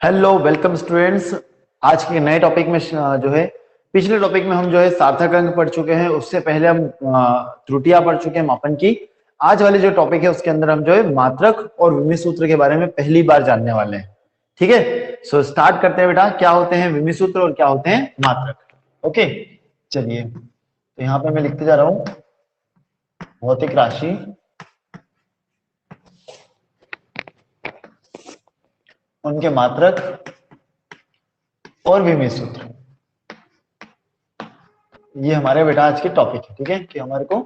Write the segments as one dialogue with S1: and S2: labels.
S1: Hello welcome students. आज के नए टॉपिक में जो है पिछले टॉपिक में हम जो है सार्थक अंक पढ़ चुके हैं। उससे पहले हम त्रुटियां पढ़ चुके हैं मापन की। आज वाले जो टॉपिक है उसके अंदर हम जो है मात्रक और विमीय सूत्र के बारे में पहली बार जानने वाले हैं। ठीक है, सो स्टार्ट करते हैं बेटा। क्या होते हैं विमीय सूत्र और क्या होते हैं मात्रक। ओके, चलिए तो यहाँ पे मैं लिखते जा रहा हूं भौतिक राशि उनके मात्रक और विमीय सूत्र। ये हमारे बेटा आज के टॉपिक है। ठीक है, कि हमारे को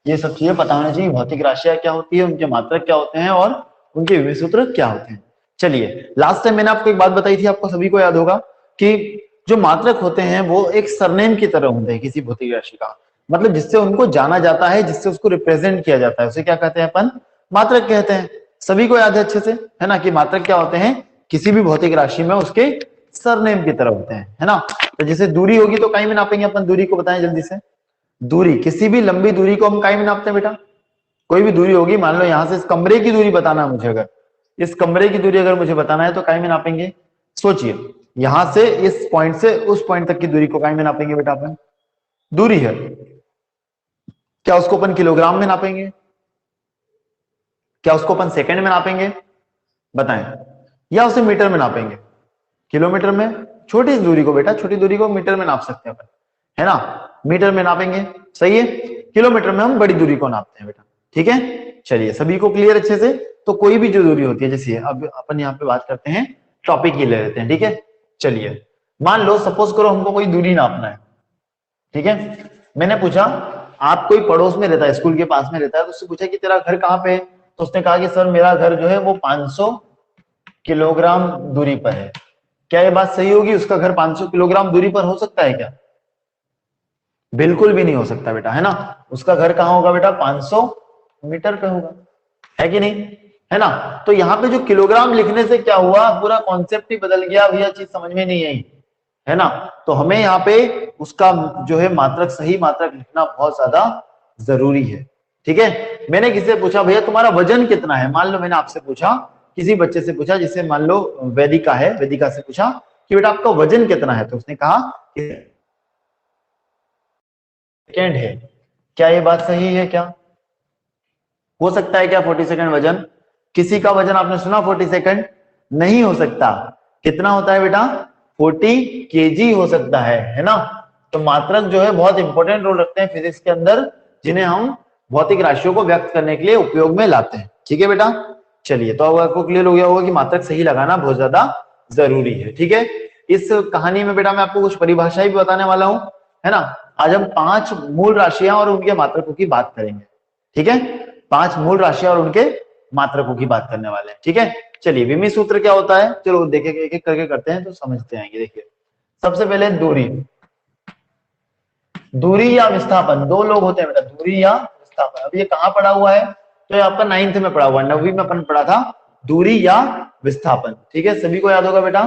S1: ये सब चीजें पता होना चाहिए। भौतिक राशियां क्या होती है, उनके मात्रक क्या होते हैं और उनके विमीय सूत्र क्या होते हैं। चलिए, लास्ट टाइम मैंने आपको एक बात बताई थी, आपको सभी को याद होगा कि जो मात्रक होते हैं वो एक सरनेम की तरह होते हैं किसी भौतिक राशि का। मतलब जिससे उनको जाना जाता है, जिससे उसको रिप्रेजेंट किया जाता है, उसे क्या कहते हैं अपन? मात्रक कहते हैं। सभी को याद है अच्छे से, है ना, कि मात्रक क्या होते हैं? किसी भी भौतिक राशि में उसके सरनेम की तरह होते हैं, है ना। तो जैसे दूरी होगी तो काई में नापेंगे अपन। दूरी को बताएं जल्दी से। दूरी, किसी भी लंबी दूरी को हम काई में नापते हैं बेटा। कोई भी दूरी होगी, मान लो यहां से इस कमरे की दूरी बताना है मुझे, अगर इस कमरे की दूरी अगर मुझे बताना है तो काई में नापेंगे। सोचिए, यहां से इस पॉइंट से उस पॉइंट तक की दूरी को काई में नापेंगे बेटा अपन। दूरी है, क्या उसको अपन किलोग्राम में नापेंगे? क्या उसको अपन सेकंड में नापेंगे? बताएं। या उसे मीटर में नापेंगे? किलोमीटर में? छोटी दूरी को बेटा, छोटी दूरी को मीटर में नाप सकते हैं अपन, है ना, मीटर में नापेंगे। सही है। किलोमीटर में हम बड़ी दूरी को नापते हैं बेटा। ठीक है, चलिए सभी को क्लियर अच्छे से। तो कोई भी जो दूरी होती है, जैसे अब अपन यहाँ पे बात करते हैं, टॉपिक ही ले लेते हैं। ठीक है, चलिए मान लो सपोज करो हमको कोई दूरी नापना है। ठीक है, मैंने पूछा, आप कोई पड़ोस में रहता है, स्कूल के पास में रहता है, तो उससे पूछा कि तेरा घर कहाँ पे है? तो उसने कहा कि सर मेरा घर जो है वो 500 किलोग्राम दूरी पर है। क्या ये बात सही होगी? उसका घर 500 किलोग्राम दूरी पर हो सकता है क्या? बिल्कुल भी नहीं हो सकता बेटा, है ना। उसका घर कहां होगा बेटा? 500 मीटर पे होगा, है कि नहीं? है ना। तो यहाँ पे जो किलोग्राम लिखने से क्या हुआ, पूरा कॉन्सेप्ट ही बदल गया। भैया चीज समझ में नहीं आई, है ना। तो हमें यहाँ पे उसका जो है मात्रक, सही मात्रक लिखना बहुत ज्यादा जरूरी है। ठीक है, मैंने किसी से पूछा भैया तुम्हारा वजन कितना है? मान लो मैंने आपसे पूछा, किसी बच्चे से पूछा जिसे मान लो वेदिका है, वेदिका से पूछा कि बेटा आपका वजन कितना है? तो उसने कहा कि सेकंड है। क्या ये बात सही है? क्या हो सकता है क्या 40 सेकंड वजन? किसी का वजन आपने सुना 40 सेकंड? नहीं हो सकता। कितना होता है बेटा? 40 केजी हो सकता है ना। तो मात्रक जो है बहुत इंपॉर्टेंट रोल रखते हैं फिजिक्स के अंदर, जिन्हें हम भौतिक राशियों को व्यक्त करने के लिए उपयोग में लाते हैं। ठीक है बेटा, चलिए तो अब आपको क्लियर हो गया होगा कि मात्रक सही लगाना बहुत ज्यादा जरूरी है। ठीक है, इस कहानी में बेटा मैं आपको कुछ परिभाषाएं भी बताने वाला हूं, है ना। आज हम 5 मूल राशियां और उनके मात्रकों की बात करेंगे। ठीक है, 5 मूल राशियां और उनके मात्रकों की बात करने वाले हैं। ठीक है, चलिए विमीय सूत्र क्या होता है, चलो देखें, एक एक करके करते हैं तो समझते आएंगे। देखिए सबसे पहले दूरी। दूरी या विस्थापन, दो लोग होते हैं बेटा, दूरी या विस्थापन। अब ये कहाँ पढ़ा हुआ है? तो ये आपका 9th में पढ़ा हुआ है, 9वीं में अपन पढ़ा था दूरी या विस्थापन। ठीक है, सभी को याद होगा बेटा,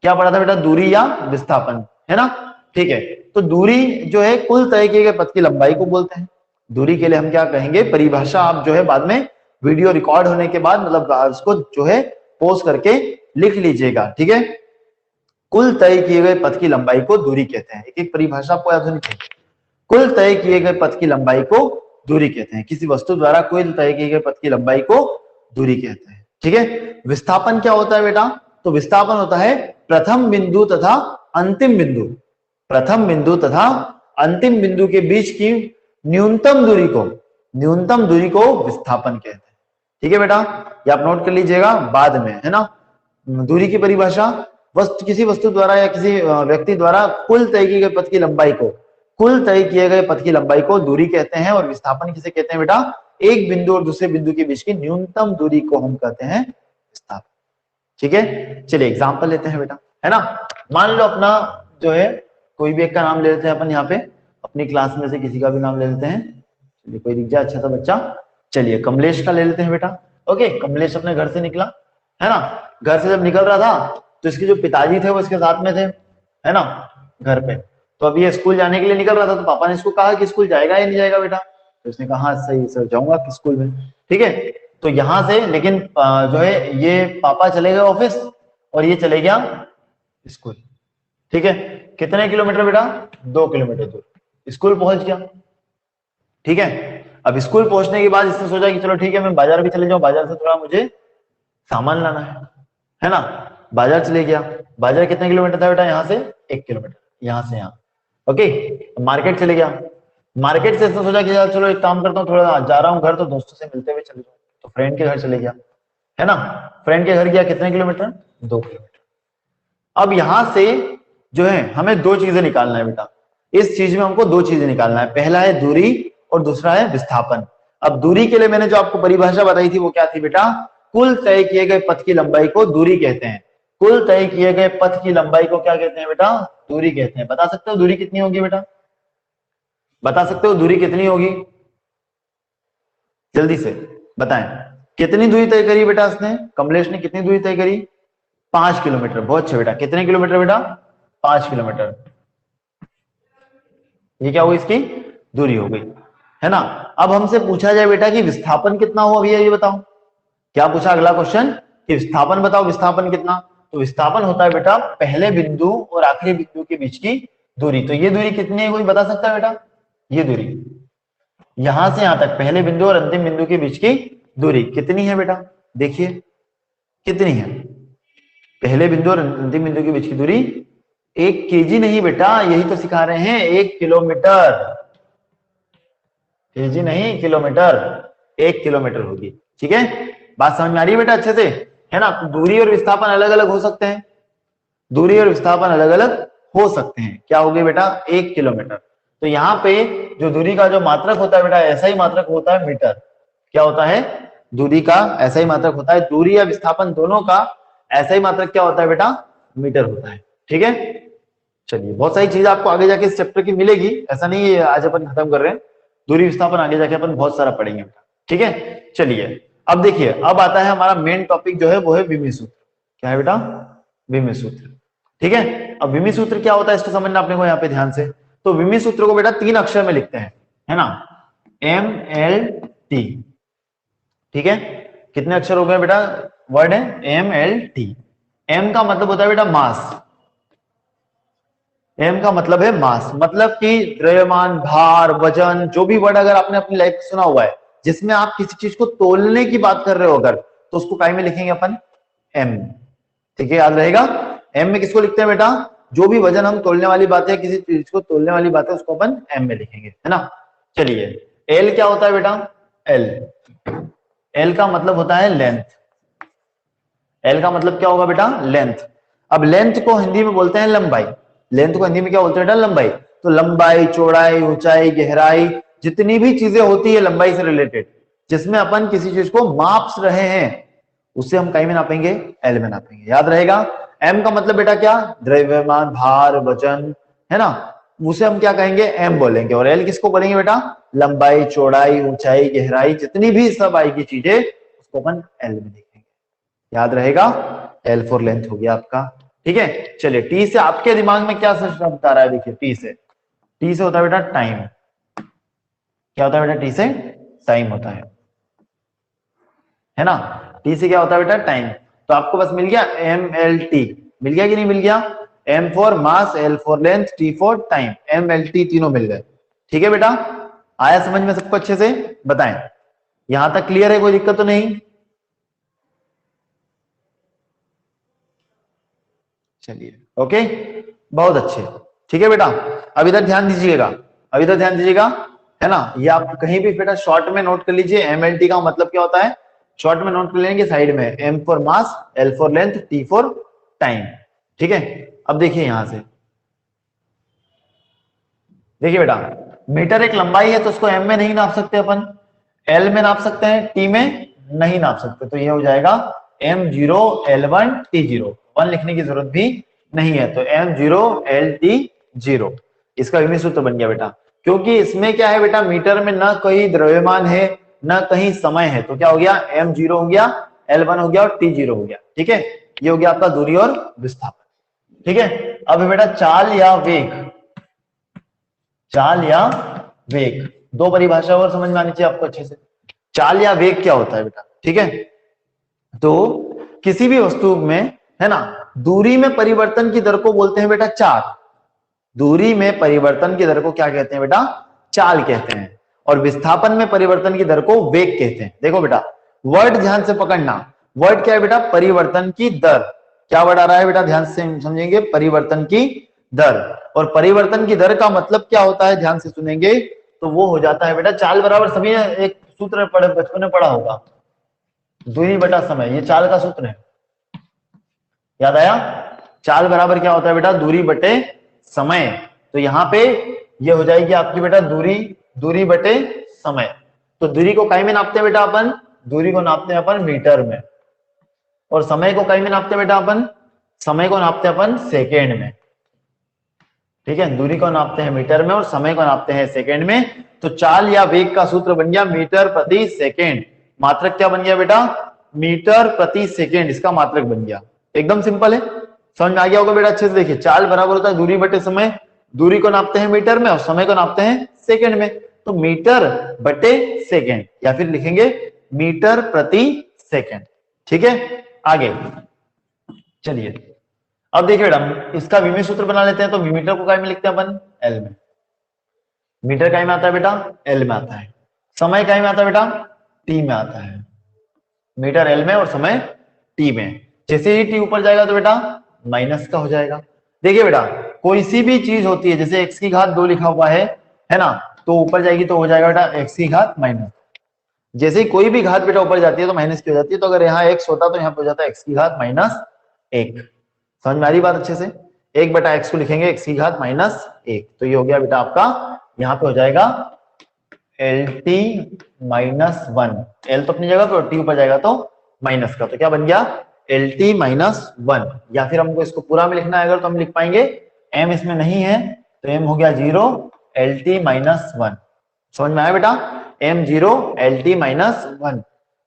S1: क्या पढ़ा था बेटा? दूरी या विस्थापन, है ना। ठीक है, तो दूरी जो है कुल तय किए गए पथ की लंबाई को बोलते हैं। दूरी के लिए हम क्या कहेंगे? परिभाषा आप जो है बाद में वीडियो रिकॉर्ड होने के बाद, मतलब उसको जो है पोस्ट करके लिख लीजिएगा। ठीक है, कुल तय किए गए पथ की लंबाई को दूरी कहते हैं। एक एक परिभाषा आपको याद होनी चाहिए। कुल तय किए गए पथ की लंबाई को दूरी कहते हैं। किसी वस्तु द्वारा कुल तय किए गए पथ की लंबाई को दूरी कहते हैं। ठीक है, विस्थापन क्या होता है बेटा? तो विस्थापन होता है प्रथम बिंदु तथा अंतिम बिंदु, प्रथम बिंदु तथा अंतिम बिंदु के बीच की न्यूनतम दूरी को, न्यूनतम दूरी को विस्थापन कहते हैं। ठीक है बेटा, ये आप नोट कर लीजिएगा बाद में, है ना। दूरी की परिभाषा, वस्तु, किसी वस्तु द्वारा या किसी व्यक्ति द्वारा कुल तय किए गए पथ की लंबाई को, कुल तय किए गए पथ की लंबाई को दूरी कहते हैं। और विस्थापन किसे कहते हैं बेटा? एक बिंदु और दूसरे बिंदु के बीच की न्यूनतम दूरी को हम कहते हैं विस्थापन। ठीक है, चलिए एग्जांपल लेते हैं बेटा, है ना। मान लो अपना जो है कोई भी एक का नाम ले लेते हैं अपन, यहाँ पे अपनी क्लास में से किसी का भी नाम ले लेते हैं। चलिए कोई दिख जाए अच्छा सा बच्चा, चलिए कमलेश का ले लेते हैं बेटा। ओके, कमलेश अपने घर से निकला, है ना। घर से जब निकल रहा था तो इसके जो पिताजी थे वो इसके साथ में थे, है ना, घर पे। तो अभी ये स्कूल जाने के लिए निकल रहा था, तो पापा ने इसको कहा कि स्कूल जाएगा या नहीं जाएगा बेटा? तो इसने कहा हाँ सही सर जाऊंगा स्कूल में। ठीक है, तो यहाँ से लेकिन जो है ये पापा चले गए ऑफिस और ये चले गया स्कूल। ठीक है, कितने किलोमीटर बेटा? 2 किलोमीटर दूर स्कूल पहुंच गया। ठीक है, अब स्कूल पहुंचने के बाद इसने सोचा कि चलो ठीक है मैं बाजार भी चले जाऊं, बाजार से थोड़ा मुझे सामान लाना है ना। बाजार चले गया। बाजार कितने किलोमीटर था बेटा? यहाँ से 1 किलोमीटर, यहाँ से यहाँ। ओके, मार्केट चले गया। मार्केट से इसने सोचा कि यार चलो एक काम करता हूँ, थोड़ा जा रहा हूँ घर, तो दोस्तों से मिलते हुए चले जाऊँ, तो फ्रेंड के घर चले गया, है ना। फ्रेंड के घर गया, कितने किलोमीटर? 2 किलोमीटर। अब यहां से जो है हमें दो चीजें निकालना है बेटा। इस चीज में हमको दो चीजें निकालना है, पहला है दूरी और दूसरा है विस्थापन। अब दूरी के लिए मैंने जो आपको परिभाषा बताई थी वो क्या थी बेटा? कुल तय किए गए पथ की लंबाई को दूरी कहते हैं। कुल तय किए गए पथ की लंबाई को क्या कहते हैं बेटा? दूरी कहते हैं। बता सकते हो दूरी कितनी होगी बेटा? बता सकते हो दूरी कितनी होगी? जल्दी से बताएं। कितनी दूरी तय करी बेटा इसने? कमलेश ने कितनी दूरी तय करी? 5 किलोमीटर। बहुत अच्छा बेटा। कितने किलोमीटर बेटा? 5 किलोमीटर। ये क्या हुई? इसकी दूरी हो गई, है ना। अब हमसे पूछा जाए बेटा कि विस्थापन कितना हुआ भैया, ये बताओ। क्या पूछा अगला क्वेश्चन? कि विस्थापन बताओ, विस्थापन कितना? तो विस्थापन होता है बेटा पहले बिंदु और आखिरी बिंदु के बीच की दूरी। तो ये दूरी कितनी है, कोई बता सकता है बेटा? ये दूरी यहां से यहां तक पहले बिंदु और अंतिम बिंदु के बीच की दूरी कितनी है बेटा? देखिए कितनी है। पहले बिंदु और अंतिम बिंदु के बीच की दूरी 1 केजी नहीं बेटा, यही तो सिखा रहे हैं, 1 किलोमीटर। केजी नहीं, किलोमीटर। 1 किलोमीटर होगी। ठीक है, बात समझ में आ रही है बेटा अच्छे से, है ना। दूरी और विस्थापन अलग अलग हो सकते हैं, दूरी और विस्थापन अलग अलग हो सकते हैं। क्या हो गई बेटा? 1 किलोमीटर। तो यहाँ पे जो दूरी का जो मात्रक होता है बेटा, ऐसा ही मात्रक होता है मीटर। क्या होता है? दूरी का ऐसा ही मात्रक होता है, दूरी या विस्थापन दोनों का ऐसा ही मात्रक क्या होता है बेटा? मीटर होता है। ठीक है, चलिए बहुत सारी चीज आपको आगे जाके इस चैप्टर की मिलेगी, ऐसा नहीं है आज अपन खत्म कर रहे हैं। दूरी विस्थापन आगे जाके अपन बहुत सारा पढ़ेंगे बेटा। ठीक है, चलिए अब देखिए, अब आता है हमारा मेन टॉपिक जो है वो है विमीय सूत्र। क्या है बेटा? विमीय सूत्र। ठीक है, अब विमीय सूत्र क्या होता है इसको समझना अपने को यहाँ पे ध्यान से। तो विमीय सूत्र को बेटा 3 अक्षर में लिखते हैं, है ना, MLT। ठीक है, कितने अक्षर हो गए बेटा? वर्ड है MLT। M का मतलब होता है बेटा मास। M का मतलब है मास, मतलब कि द्रव्यमान, भार, वजन, जो भी वर्ड अगर आपने अपनी लाइफ में सुना हुआ है जिसमें आप किसी चीज को तोलने की बात कर रहे हो अगर, तो उसको काय में लिखेंगे अपन? M। ठीक है, याद रहेगा। M में किसको लिखते हैं बेटा? जो भी वजन हम तोलने वाली बात है, किसी चीज को तोलने वाली बात है, उसको अपन M में लिखेंगे, है ना। चलिए, L क्या होता है बेटा? L का मतलब होता है लेंथ। L का मतलब क्या होगा बेटा? लेंथ। अब लेंथ को हिंदी में बोलते हैं लंबाई। लेंथ को हिंदी में क्या बोलते हैं बेटा? लंबाई। तो लंबाई, चौड़ाई, ऊंचाई, गहराई, जितनी भी चीजें होती है लंबाई से रिलेटेड, जिसमें अपन किसी चीज को माप रहे हैं, उससे हम कहीं में नापेंगे? एल में नापेंगे। याद रहेगा। एम का मतलब बेटा क्या? द्रव्यमान, भार, वजन, है ना, उसे हम क्या कहेंगे? एम बोलेंगे। और एल किसको बोलेंगे बेटा? लंबाई, चौड़ाई, ऊंचाई, गहराई, जितनी भी सब आएगी चीजें उसको अपन एल में लिखेंगे। याद रहेगा। एल फॉर लेंथ हो गया आपका। ठीक है, चलिए टी से आपके दिमाग में क्या सिस्टम बता रहा है? देखिए टी से होता है बेटा टाइम। क्या होता है बेटा? टी से टाइम होता है ना। टी से क्या होता है बेटा? टाइम। तो आपको बस मिल गया MLT। मिल गया कि नहीं मिल गया? M for mass, L for length, T for time. MLT तीनों मिल गए। ठीक है बेटा, आया समझ में सबको अच्छे से? बताएं, यहां तक क्लियर है? कोई दिक्कत तो नहीं? चलिए ओके, बहुत अच्छे। ठीक है बेटा, अब इधर ध्यान दीजिएगा, अब इधर ध्यान दीजिएगा, है ना। ये आप कहीं भी बेटा शॉर्ट में नोट कर लीजिए। MLT का मतलब क्या होता है? शॉर्ट में नोट कर लेंगे साइड में, M for mass, L for length, T for time. ठीक है, अब देखिए यहां से, देखिए बेटा, मीटर एक लंबाई है तो उसको M में नहीं नाप सकते अपन, L में नाप सकते हैं, T में नहीं नाप सकते। तो ये हो जाएगा M0 L1 T0। 1 लिखने की जरूरत भी नहीं है, तो M0 LT0 इसका विमीय सूत्र बन गया बेटा। क्योंकि इसमें क्या है बेटा? मीटर में ना कहीं द्रव्यमान है ना कहीं समय है, तो क्या हो गया? M0 हो गया, L1 हो गया और T0 हो गया। ठीक है, ये हो गया आपका दूरी और विस्थापन। ठीक है, अब बेटा चाल या वेग, चाल या वेग, दो परिभाषा और समझ में आनी चाहिए आपको अच्छे से। चाल या वेग क्या होता है बेटा? ठीक है, तो किसी भी वस्तु में है ना। दूरी में परिवर्तन की दर को बोलते हैं बेटा चाल। दूरी में परिवर्तन की दर को क्या कहते हैं बेटा? चाल कहते हैं। और विस्थापन में परिवर्तन की दर को वेग कहते हैं। देखो बेटा, वर्ड ध्यान से पकड़ना। वर्ड क्या है बेटा? परिवर्तन की दर। क्या वर्ड आ रहा है बेटा? ध्यान से समझेंगे, परिवर्तन की दर। और परिवर्तन की दर का मतलब क्या होता है? ध्यान से सुनेंगे तो वो हो जाता है बेटा चाल बराबर, सभी ने एक सूत्र पढ़े, बचपन में पढ़ा होगा, दूरी बटा समय। ये चाल का सूत्र है, याद आया? चाल बराबर क्या होता है बेटा? दूरी बटे समय। तो यहाँ पे ये हो जाएगी आपकी बेटा दूरी, दूरी बटे समय। तो दूरी को काय में नापते हैं बेटा अपन? दूरी को नापते हैं अपन मीटर में। और समय को काय में नापते हैं बेटा अपन? समय को नापते हैं अपन सेकेंड में। ठीक है, दूरी को नापते हैं मीटर में और समय को नापते हैं सेकेंड में। तो चाल या वेग का सूत्र बन गया मीटर प्रति सेकेंड। मात्रक क्या बन गया बेटा? मीटर प्रति सेकेंड, इसका मात्रक बन गया। एकदम सिंपल है, समझ में आ गया होगा बेटा? अच्छे से देखिए, चाल बराबर होता है दूरी बटे समय। दूरी को नापते हैं मीटर में और समय को नापते हैं सेकेंड में। तो मीटर बटे सेकेंड, या फिर लिखेंगे मीटर प्रति सेकेंड। ठीक है, आगे चलिए। अब देखिए बेटा, इसका विमीय सूत्र बना लेते हैं। तो मीटर को काय में लिखते हैं अपन? एल में। मीटर काय में आता है बेटा? एल में आता है। समय काय में आता है बेटा? टी में आता है। मीटर एल में और समय टी में। जैसे ही टी ऊपर जाएगा तो बेटा माइनस का हो जाएगा। देखिए बेटा, कोई सी भी चीज होती है, जैसे x की घात 2 लिखा हुआ है ना, तो ऊपर जाएगी तो हो जाएगा बेटा x की घात माइनस। जैसे ही कोई भी घात बेटा ऊपर जाती है तो माइनस की हो जाती है। तो अगर यहाँ x होता तो यहाँ पे हो जाता है x की घात माइनस 1। समझ में आ रही बात अच्छे से? 1 बटा x को लिखेंगे x की घात माइनस 1। तो ये हो गया बेटा आपका, यहाँ पे हो जाएगा LT माइनस 1। L तो अपनी जगह पे और T ऊपर जाएगा तो माइनस का। तो क्या बन गया? LT minus 1। या फिर हमको इसको पूरा में लिखना है अगर, तो हम लिख पाएंगे, M इसमें नहीं है तो M हो गया 0, LT माइनस 1। समझ में आया बेटा? M 0, LT minus 1।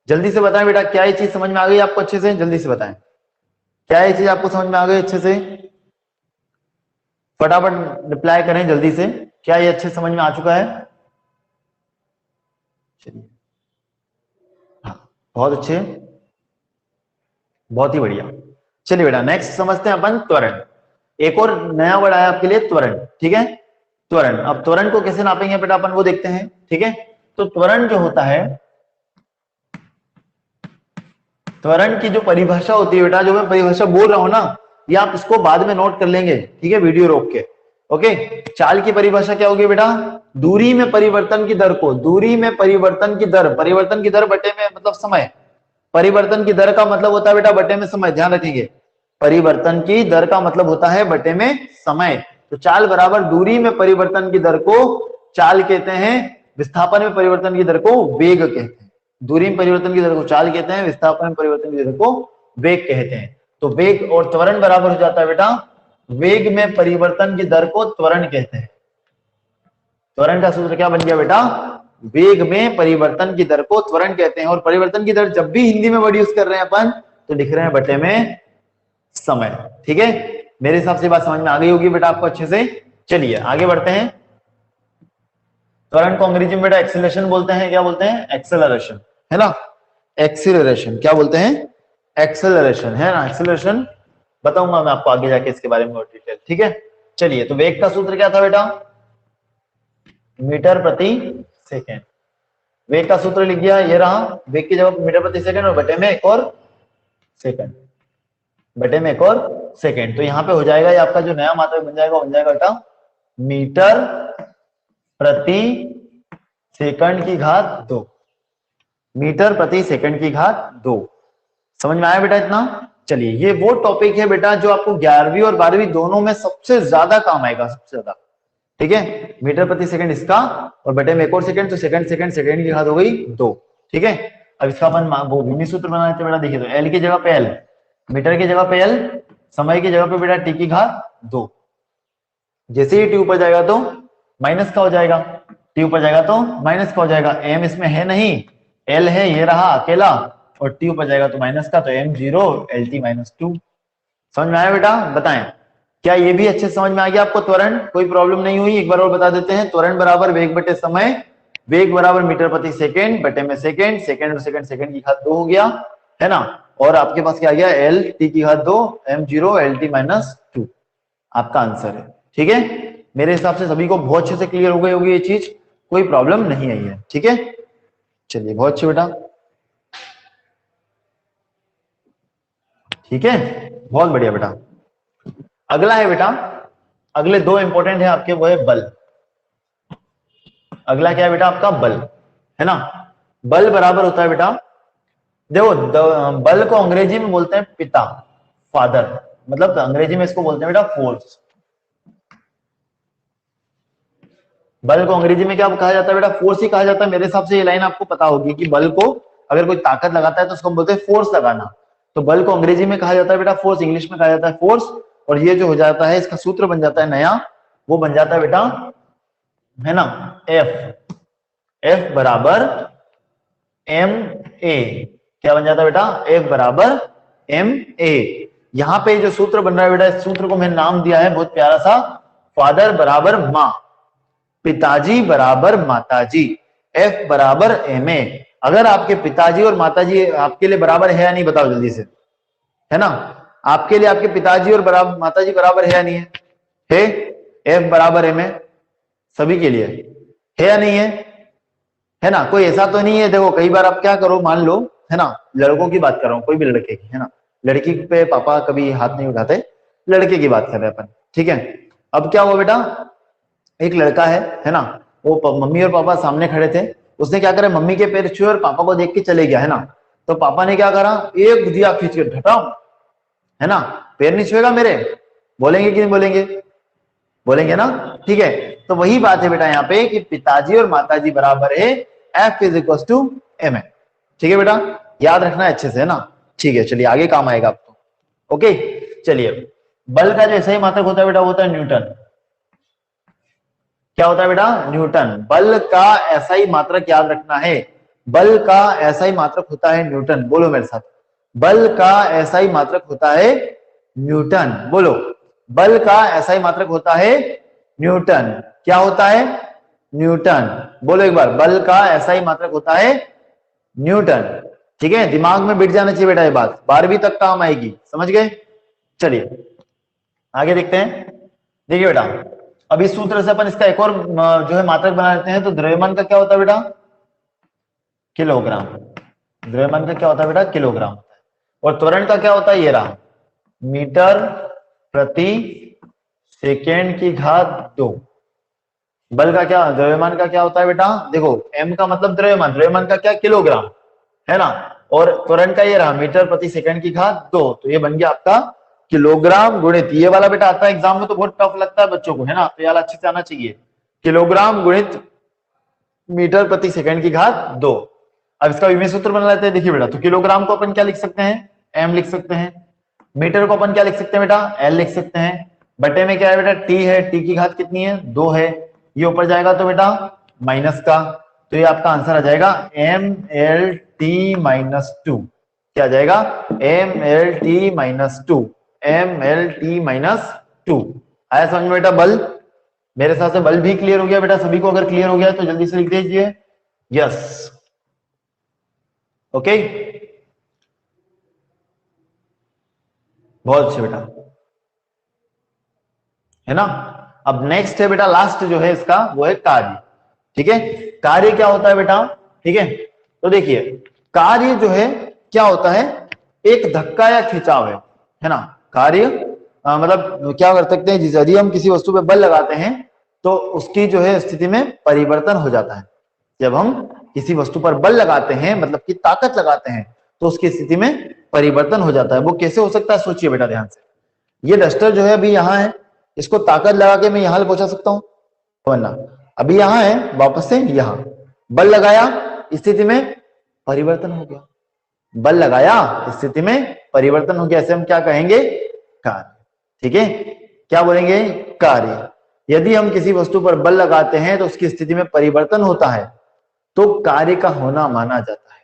S1: जल्दी से बताएं बेटा, क्या ये चीज समझ में आ गई आपको अच्छे से? जल्दी से बताएं, क्या ये चीज आपको समझ में आ गई अच्छे से? फटाफट रिप्लाई करें जल्दी से। क्या ये अच्छे समझ में आ चुका है? चलिए, हाँ, बहुत अच्छे, बहुत ही बढ़िया। चलिए बेटा, नेक्स्ट समझते हैं अपन त्वरण। एक और नया वर्ड आया आपके लिए, त्वरण। ठीक है, त्वरण। अब त्वरण को कैसे नापेंगे बेटा अपन, वो देखते हैं। ठीक है, तो त्वरण जो होता है, त्वरण की जो परिभाषा होती है बेटा, जो मैं परिभाषा बोल रहा हूं ना, ये आप इसको बाद में नोट कर लेंगे। ठीक है, वीडियो रोक के। ओके, चाल की परिभाषा क्या होगी बेटा? दूरी में परिवर्तन की दर को, दूरी में परिवर्तन की दर, परिवर्तन की दर बटे में मतलब समय। परिवर्तन की दर का मतलब होता है बेटा बटे में समय, ध्यान रखेंगे। परिवर्तन की दर का मतलब होता है बटे में समय। तो चाल बराबर दूरी में परिवर्तन की दर को चाल कहते हैं, विस्थापन में परिवर्तन की दर को वेग कहते हैं। दूरी में परिवर्तन की दर को चाल कहते हैं, विस्थापन में परिवर्तन की दर को वेग कहते हैं। तो वेग और त्वरण बराबर हो जाता है बेटा, वेग में परिवर्तन की दर को त्वरण कहते हैं। त्वरण का सूत्र क्या बन गया बेटा? वेग में परिवर्तन की दर को त्वरण कहते हैं। और परिवर्तन की दर जब भी हिंदी में वर्ड यूज कर रहे हैं अपन, तो लिख रहे हैं बटे में समय। ठीक है, मेरे हिसाब से बात समझ में आ गई होगी बेटा आपको अच्छे से। चलिए आगे बढ़ते हैं। त्वरण को अंग्रेजी में बेटा एक्सेलरेशन बोलते हैं। क्या बोलते हैं? एक्सेलरेशन, है ना। एक्सेलरेशन क्या बोलते हैं? एक्सेलरेशन, है ना। एक्सेलरेशन बताऊंगा मैं आपको आगे जाके इसके बारे में और डिटेल। ठीक है, चलिए। तो वेग का सूत्र क्या था बेटा? मीटर प्रति सेकेंड। वेग का सूत्र लिख दिया, ये रहा। वेग की जगह मीटर प्रति सेकंड और बटे में एक और सेकंड, बटे में एक और सेकंड। तो यहाँ पे हो जाएगा, ये आपका जो नया मात्रक बन जाएगा, बन जाएगा बेटा मीटर प्रति सेकंड की घात 2। मीटर प्रति सेकंड की घात 2। समझ में आया बेटा इतना? चलिए, ये वो टॉपिक है बेटा जो आपको 11वीं और 12वीं दोनों में सबसे ज्यादा काम आएगा, सबसे ज्यादा। ठीक है, मीटर प्रति सेकंड इसका और बटे में एक और सेकंड। तो सेकंड सेकंड सेकंड की घात हो गई 2। ठीक है, अब इसका अपन वो विमीय सूत्र बना लेते हैं बेटा। देखिए, तो एल की जगह पे एल, मीटर की जगह पे एल, समय की जगह पे बेटा टी की घात 2। जैसे ही टी ऊपर जाएगा तो माइनस का हो जाएगा, टी ऊपर जाएगा तो माइनस का हो जाएगा। एम इसमें है नहीं, एल है, ये रहा अकेला, और टी ऊपर जाएगा तो माइनस का। तो एम 0, एल टी माइनस 2। समझ में आया बेटा? बताएं, क्या ये भी अच्छे समझ में आ गया आपको? त्वरण कोई प्रॉब्लम नहीं हुई? एक बार और बता देते हैं। त्वरण बराबर वेग बटे समय, वेग बराबर मीटर प्रति सेकंड बटे में सेकंड, सेकंड और सेकंड सेकंड की घात 2 हो गया, है ना। और आपके पास क्या आ गया, एल टी की घात 2 m0 एल टी माइनस 2 आपका आंसर है। ठीक है, मेरे हिसाब से सभी को बहुत अच्छे से क्लियर हो गई होगी ये चीज, कोई प्रॉब्लम नहीं आई है। ठीक है, चलिए बहुत अच्छे बेटा। ठीक है, बहुत बढ़िया बेटा। अगला है बेटा, अगले दो इंपॉर्टेंट है आपके, वो है बल। अगला क्या है बेटा आपका, बल, है ना। बल बराबर होता है बेटा, देखो बल को अंग्रेजी में बोलते हैं पिता, फादर, मतलब अंग्रेजी में इसको बोलते हैं बेटा फोर्स। बल को अंग्रेजी में क्या कहा जाता है बेटा, फोर्स ही कहा जाता है। मेरे हिसाब से ये लाइन आपको पता होगी कि बल को अगर कोई ताकत लगाता है तो उसको बोलते हैं फोर्स लगाना। तो बल को अंग्रेजी में कहा जाता है बेटा फोर्स, इंग्लिश में कहा जाता है फोर्स। और ये जो हो जाता है, इसका सूत्र बन जाता है नया, वो बन जाता है बेटा, है ना, एफ। एफ बराबर एम ए, क्या बन जाता है बेटा, एफ बराबर एम ए। यहां पे जो सूत्र बन रहा है बेटा, इस सूत्र को मैंने नाम दिया है बहुत प्यारा सा, फादर बराबर माँ, पिताजी बराबर माताजी, एफ बराबर एम ए। अगर आपके पिताजी और माताजी आपके लिए बराबर है या नहीं, बताओ जल्दी से, है ना। आपके लिए आपके पिताजी और बराबर माताजी बराबर है या नहीं है? एफ बराबर एम ए सभी के लिए है या नहीं है ना। कोई ऐसा तो नहीं है, देखो कई बार आप क्या करो, मान लो, है ना, लड़कों की बात कर रहा हूं, कोई भी लड़के की, है ना, लड़की पे पापा कभी हाथ नहीं उठाते, लड़के की बात कर रहे हैं अपन। ठीक है, अब क्या हुआ बेटा, एक लड़का है ना, वो मम्मी और पापा सामने खड़े थे, उसने क्या करा, मम्मी के पैर छुए और पापा को देख के चले गया, है ना। तो पापा ने क्या करा, एक गुजिया खींच के हटाओ, है ना, पैर नहीं छुएगा मेरे, बोलेंगे कि नहीं बोलेंगे, बोलेंगे ना। ठीक है, तो वही बात है बेटा यहाँ पे कि पिताजी और माताजी बराबर है F is equal to M A. ठीक है बेटा, याद रखना है अच्छे से, है ना। ठीक है, चलिए आगे काम आएगा आपको। ओके, चलिए, बल का जो ऐसा ही मात्रक होता है बेटा, वो होता है न्यूटन। क्या होता है बेटा, न्यूटन। बल का ऐसा ही मात्रक याद रखना है, बल का ऐसा ही मात्रक होता है न्यूटन। बोलो मेरे साथ, बल का ऐसा ही मात्रक होता है न्यूटन। बोलो, बल का ऐसा ही मात्रक होता है न्यूटन। क्या होता है, न्यूटन। बोलो एक बार, बल का ऐसा ही मात्रक होता है न्यूटन। ठीक है, दिमाग में बिठ जाना चाहिए बेटा ये बात, 12वीं तक काम आएगी, समझ गए। चलिए आगे देखते हैं। देखिए बेटा, अब इस सूत्र से अपन इसका एक और जो है मात्रक बना लेते हैं। तो द्रव्यमान का क्या होता है बेटा, किलोग्राम। द्रव्यमान का क्या होता है बेटा, किलोग्राम होता है। और त्वरण का क्या होता है, ये रहा, मीटर प्रति सेकेंड की घात 2। बल का क्या, द्रव्यमान का क्या होता है बेटा, देखो m का मतलब द्रव्यमान, द्रव्यमान का क्या, किलोग्राम, है ना। और त्वरण का ये रहा, मीटर प्रति सेकंड की घात 2। तो ये बन गया आपका किलोग्राम गुणित, ये वाला बेटा आता है एग्जाम में तो बहुत टफ लगता है बच्चों को, है ना, तो यार अच्छे से आना चाहिए, किलोग्राम गुणित मीटर प्रति सेकंड की घात 2। अब इसका विमेय सूत्र बना लेते हैं। देखिए बेटा, तो किलोग्राम को अपन क्या लिख सकते हैं, m लिख सकते हैं। मीटर को अपन क्या लिख सकते हैं बेटा, l लिख सकते हैं। बटे में क्या है बेटा, t है, t की घात कितनी है, 2 है। ये ऊपर जाएगा तो बेटा माइनस का, तो ये आपका आंसर आ जाएगा mlt माइनस 2। क्या आ जाएगा, mlt माइनस 2, mlt माइनस 2। आया समझ में बेटा बल। मेरे साथ से बल भी क्लियर हो गया बेटा सभी को, अगर क्लियर हो गया तो जल्दी से लिख दीजिए यस। ओके, बहुत अच्छे बेटा, है ना। अब नेक्स्ट है बेटा, लास्ट जो है इसका, वो है कार्य। ठीक है, कार्य क्या होता है बेटा, ठीक है। तो देखिए, कार्य जो है क्या होता है, एक धक्का या खिंचाव है ना। कार्य मतलब क्या कर सकते हैं, यदि हम किसी वस्तु पे बल लगाते हैं तो उसकी जो है स्थिति में परिवर्तन हो जाता है। जब हम किसी वस्तु पर बल लगाते हैं, मतलब कि ताकत लगाते हैं, तो उसकी स्थिति में परिवर्तन हो जाता है। वो कैसे हो सकता है, सोचिए बेटा ध्यान से। ये डस्टर जो है अभी यहाँ है, इसको ताकत लगा के मैं यहां पहुंचा सकता हूं, वरना अभी यहां है, वापस से यहां बल लगाया, स्थिति में परिवर्तन हो गया। बल लगाया, स्थिति में परिवर्तन हो गया, ऐसे हम क्या कहेंगे, कार्य। ठीक है, क्या बोलेंगे, कार्य। यदि हम किसी वस्तु पर बल लगाते हैं तो उसकी स्थिति में परिवर्तन होता है, तो कार्य का होना माना जाता है।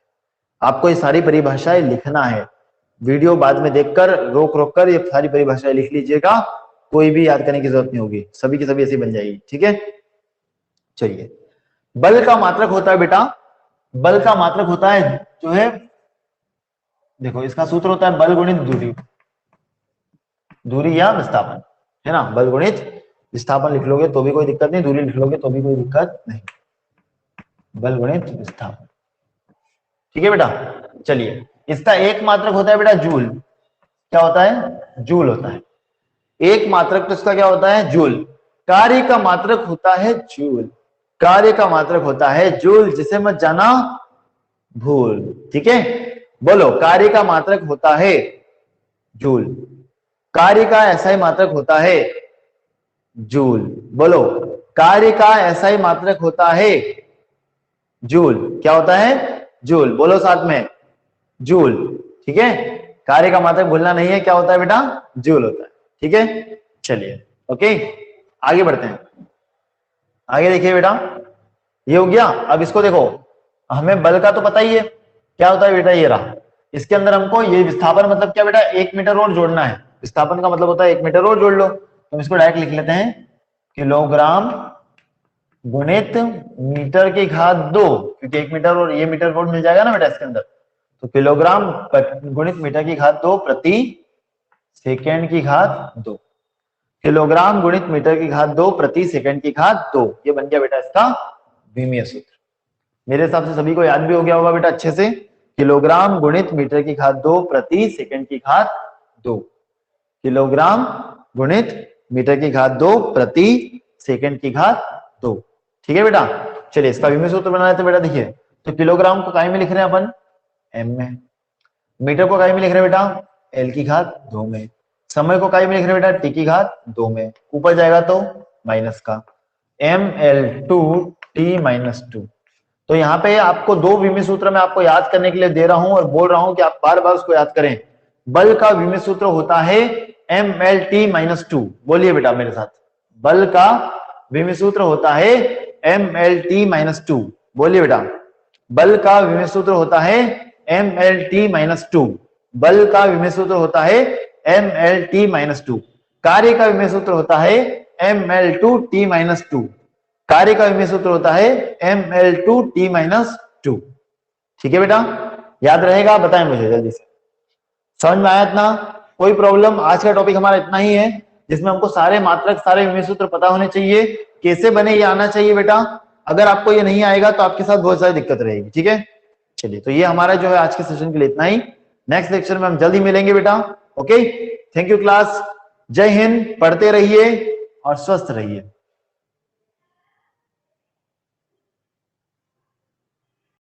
S1: आपको ये सारी परिभाषाएं लिखना है, वीडियो बाद में देखकर रोक रोक कर ये सारी परिभाषाएं लिख लीजिएगा, कोई भी याद करने की जरूरत नहीं होगी, सभी की सभी ऐसी बन जाएगी। ठीक है, चलिए, बल का मात्रक होता है बेटा, बल का मात्रक होता है जो है देखो इसका सूत्र होता है बल गुणित दूरी, दूरी या विस्थापन, है ना। बल गुणित विस्थापन लिख लोगे तो भी कोई दिक्कत नहीं, दूरी लिख लोगे तो भी कोई दिक्कत नहीं, बल गुणित विस्थापन। ठीक है बेटा, चलिए इसका एक मात्रक होता है बेटा जूल। क्या होता है? जूल होता है। एक मात्रक तो इसका क्या होता है? जूल। कार्य का मात्रक होता है जूल, कार्य का मात्रक होता है जूल, जिसे मत जाना भूल। ठीक है, बोलो कार्य का मात्रक होता है जूल, कार्य का ऐसा ही मात्रक होता है जूल। बोलो कार्य का ऐसा ही मात्रक होता है जूल। क्या होता है? जूल। बोलो साथ में, जूल। ठीक है, कार्य का मात्रक भूलना नहीं है, क्या होता है बेटा? जूल होता है। ठीक है, चलिए ओके आगे बढ़ते हैं। आगे देखिए बेटा, ये हो गया। अब इसको देखो, हमें बल का तो पता ही है क्या होता है बेटा, ये रहा। इसके अंदर हमको ये विस्थापन मतलब क्या बेटा? 1 मीटर और जोड़ना है। विस्थापन का मतलब होता है 1 मीटर और जोड़ लो, तो हम इसको डायरेक्ट लिख लेते हैं किलोग्राम गुणित मीटर की घात 2, क्योंकि 1 मीटर और ये मीटर वोल्ट मिल जाएगा ना बेटा इसके अंदर, तो किलोग्राम गुणित मीटर की घात 2 प्रति सेकेंड की घात 2, किलोग्राम गुणित मीटर की घात 2 प्रति सेकेंड की घात 2। ये बन गया बेटा इसका विमीय सूत्र। मेरे हिसाब से सभी को याद भी हो गया होगा बेटा अच्छे से। किलोग्राम गुणित मीटर की घात 2 प्रति सेकेंड की घात 2, किलोग्राम गुणित मीटर की घात 2 प्रति सेकेंड की घात 2। ठीक है बेटा, चलिए इसका विमीय सूत्र बना लेते बेटा। देखिए, तो किलोग्राम को काय में लिख रहे हैं अपन? एम में। मीटर को काय में लिख रहे हैं बेटा? एल की घात 2 में। समय को काय में लिख रहे हैं बेटा? टी की घात 2 में। ऊपर जाएगा तो माइनस का ml2 t-2। तो यहाँ पे आपको दो विमीय सूत्र मैं आपको याद करने के लिए दे रहा हूं और बोल रहा हूं कि आप बार बार उसको याद करें। बल का विमीय सूत्र होता है mlt-2। बोलिए बेटा मेरे साथ, बल का विमीय सूत्र होता है mlt-2। बोलिए बेटा, बल का विमीय सूत्र होता है mlt-2। बल का विमीय सूत्र होता है mlt-2। कार्य का विमीय सूत्र होता है ml2t-2। कार्य का विमीय सूत्र होता है ml2t-2। ठीक है बेटा, याद रहेगा? बताएं मुझे जल्दी से। समझ में आया इतना? कोई प्रॉब्लम? आज का टॉपिक हमारा इतना ही है, जिसमें हमको सारे मात्रक, सारे विमीय सूत्र पता होने चाहिए, कैसे बने ये आना चाहिए बेटा। अगर आपको ये नहीं आएगा तो आपके साथ बहुत सारी दिक्कत रहेगी। ठीक है, चलिए तो ये हमारा जो है आज के सेशन के लिए इतना ही। नेक्स्ट लेक्चर में हम जल्दी मिलेंगे बेटा। ओके, थैंक यू क्लास, जय हिंद, पढ़ते रहिए और स्वस्थ रहिए।